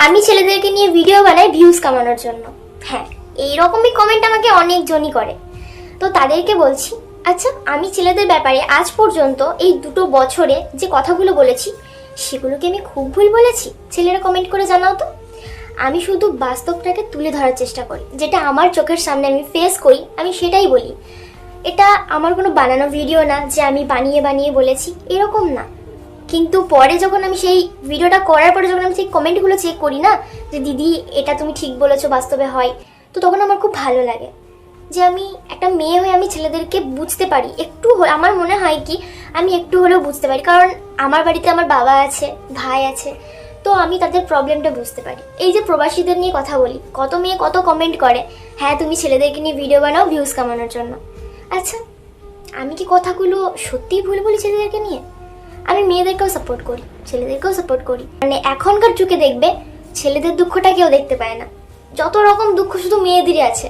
আমি ছেলেদেরকে নিয়ে ভিডিও বানাই ভিউজ কামানোর জন্য। হ্যাঁ, এইরকমই কমেন্ট আমাকে অনেকজনই করে। তো তাদেরকে বলছি, আচ্ছা আমি ছেলেদের ব্যাপারে আজ পর্যন্ত এই 2 বছরে যে কথাগুলো বলেছি সেগুলোকে আমি খুব ভুল বলেছি? ছেলেরা কমেন্ট করে জানাও তো। আমি শুধু বাস্তবটাকে তুলে ধরার চেষ্টা করি, যেটা আমার চোখের সামনে আমি ফেস করি আমি সেটাই বলি। এটা আমার কোনো বানানো ভিডিও না যে আমি বানিয়ে বানিয়ে বলেছি, এরকম না। কিন্তু পরে যখন আমি সেই ভিডিওটা করার পরে যখন আমি সেই কমেন্টগুলো চেক করি না, যে দিদি এটা তুমি ঠিক বলেছো, বাস্তবে হয়, তো তখন আমার খুব ভালো লাগে যে আমি একটা মেয়ে হয়ে আমি ছেলেদেরকে বুঝতে পারি একটু। আমার মনে হয় কি আমি একটু হলেও বুঝতে পারি, কারণ আমার বাড়িতে আমার বাবা আছে, ভাই আছে, তো আমি তাদের প্রবলেমটা বুঝতে পারি। এই যে প্রবাসীদের নিয়ে কথা বলি, কত মেয়ে কত কমেন্ট করে, হ্যাঁ তুমি ছেলেদেরকে নিয়ে ভিডিও বানাও ভিউজ কামানোর জন্য। আচ্ছা আমি কি কথাগুলো সত্যিই ভুল বলি ছেলেদেরকে নিয়ে? আমি মেয়েদেরকেও সাপোর্ট করি, ছেলেদেরকেও সাপোর্ট করি। মানে এখনকার যুগে দেখবে ছেলেদের দুঃখটা কেউ দেখতে পায় না, যত রকম দুঃখ শুধু মেয়েদেরই আছে।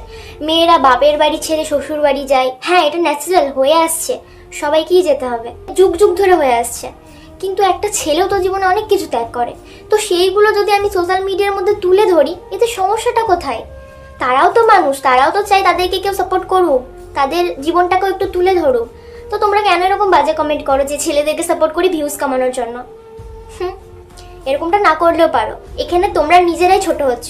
মেয়েরা বাপের বাড়ি ছেড়ে শ্বশুর বাড়ি যায়, হ্যাঁ এটা ন্যাচারাল হয়ে আসছে, সবাইকেই যেতে হবে, যুগ যুগ ধরে হয়ে আসছে। কিন্তু একটা ছেলেও তো জীবনে অনেক কিছু ত্যাগ করে, তো সেইগুলো যদি আমি সোশ্যাল মিডিয়ার মধ্যে তুলে ধরি, এতে সমস্যাটা কোথায়? তারাও তো মানুষ, তারাও তো চাই তাদেরকে কেউ সাপোর্ট করুক, তাদের জীবনটাকেও একটু তুলে ধরুক। তো তোমরা কেন এরকম বাজে কমেন্ট করো যে ছেলেদেরকে সাপোর্ট করি ভিউজ কামানোর জন্য? এরকমটা না করলেও পারো, এখানে তোমরা নিজেরাই ছোট হচ্ছ।